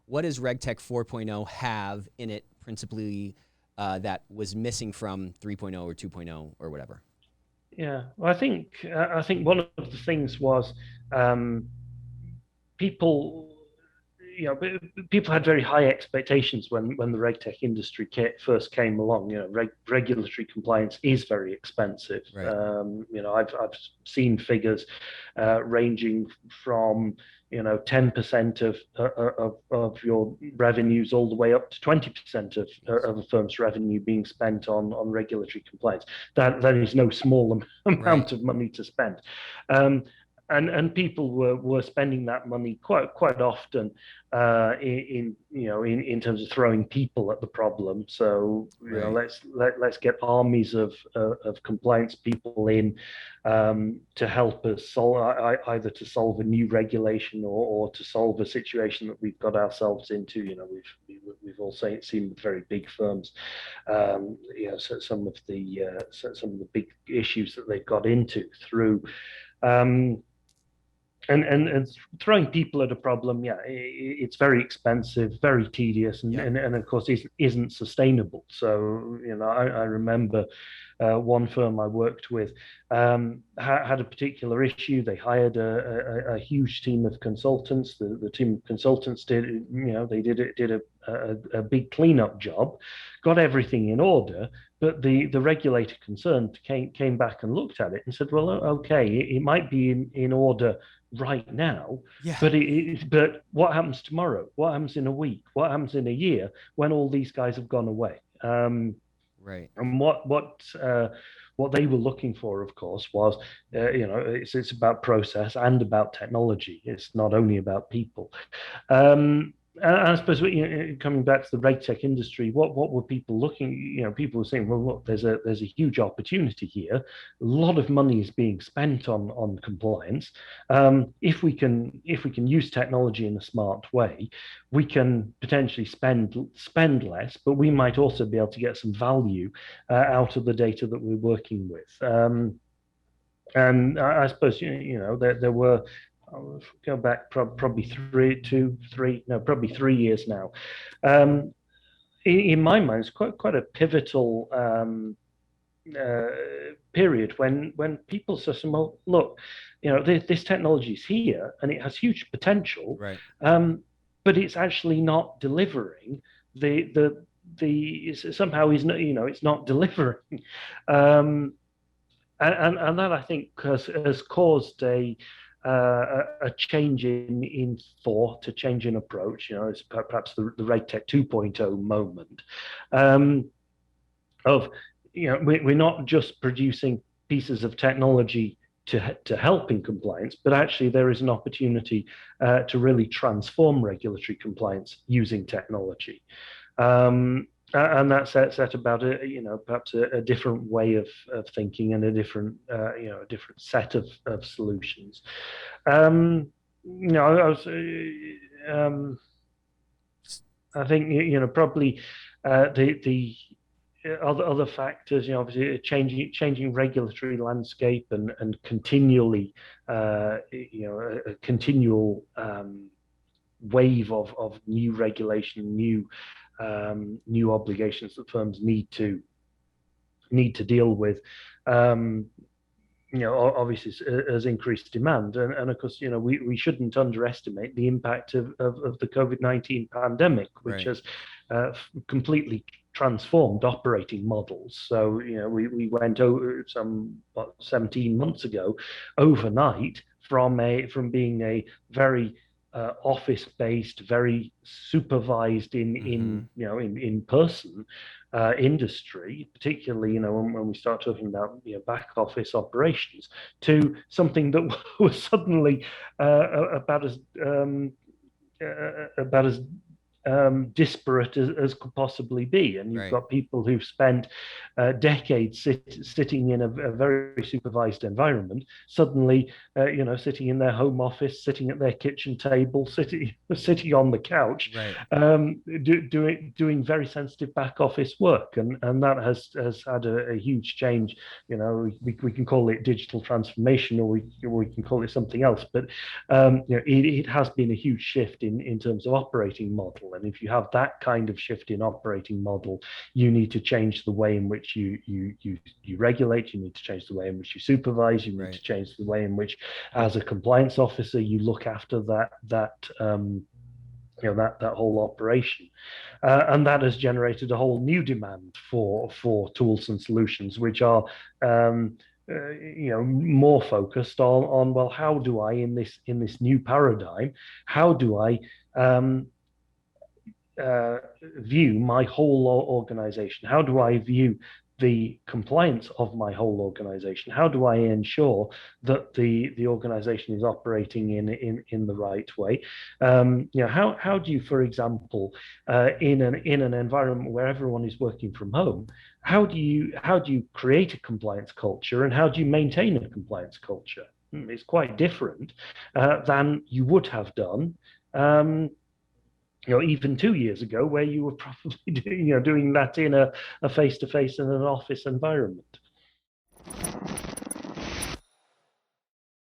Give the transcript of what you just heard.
but what does RegTech 4.0 have in it principally that was missing from 3.0 or 2.0 or whatever? Yeah, well, I think one of the things was people, people had very high expectations when the RegTech industry first came along. Regulatory compliance is very expensive. Right. I've seen figures ranging from 10% of your revenues all the way up to 20% of a firm's revenue being spent on regulatory compliance. That is no small amount of money to spend. And people were spending that money quite often in terms of throwing people at the problem. So let's get armies of compliance people in to help us either to solve a new regulation or to solve a situation that we've got ourselves into. We've all seen with very big firms, so some of the big issues that they've got into through. And throwing people at a problem, it's very expensive, very tedious, and of course isn't sustainable. So I remember one firm I worked with had a particular issue. They hired a huge team of consultants. The team of consultants did a big cleanup job, got everything in order. But the regulator concerned came back and looked at it and said, well, okay, it might be in order right now, but what happens tomorrow? What happens in a week? What happens in a year when all these guys have gone away? Right. And what they were looking for, of course, was it's about process and about technology. It's not only about people. I suppose coming back to the RegTech industry, what were people looking? People were saying, well, look, there's a huge opportunity here. A lot of money is being spent on compliance. If we can use technology in a smart way, we can potentially spend less, but we might also be able to get some value out of the data that we're working with. And I suppose there were. I'll go back probably 3 years now. In my mind, it's quite a pivotal period when people say, well, look, this technology is here and it has huge potential, right? But it's actually not delivering somehow is not it's not delivering, and that I think has caused a change in thought, a change in approach. It's perhaps the RegTech 2.0 moment of we're not just producing pieces of technology to help in compliance, but actually there is an opportunity to really transform regulatory compliance using technology. And that sets about perhaps a different way of thinking and a different set of solutions. I think probably the other factors, obviously a changing regulatory landscape and continually a continual wave of new regulation, new obligations that firms need to deal with. Obviously has increased demand, and of course, we shouldn't underestimate the impact of the COVID-19 pandemic, which has completely transformed operating models. So we went over 17 months ago overnight from being a very office-based, very supervised in person industry, particularly when we start talking about back office operations, to something that was suddenly about as disparate as could possibly be. And you've Right. got people who've spent decades sitting in a very supervised environment, suddenly, sitting in their home office, sitting at their kitchen table, sitting on the couch, Right. doing very sensitive back office work, and that has had a huge change. We can call it digital transformation, or we can call it something else, but it has been a huge shift in terms of operating model. And if you have that kind of shift in operating model, you need to change the way in which you regulate. You need to change the way in which you supervise. You need Right. to change the way in which, as a compliance officer, you look after that whole operation, and that has generated a whole new demand for tools and solutions, which are more focused on, well, how do I, in this new paradigm, how do I view my whole organization? How do I view the compliance of my whole organization? How do I ensure that the organization is operating in the right way? How do you, for example, in an environment where everyone is working from home, how do you create a compliance culture, and how do you maintain a compliance culture? It's quite different than you would have done even 2 years ago, where you were probably doing that in a face-to-face in an office environment.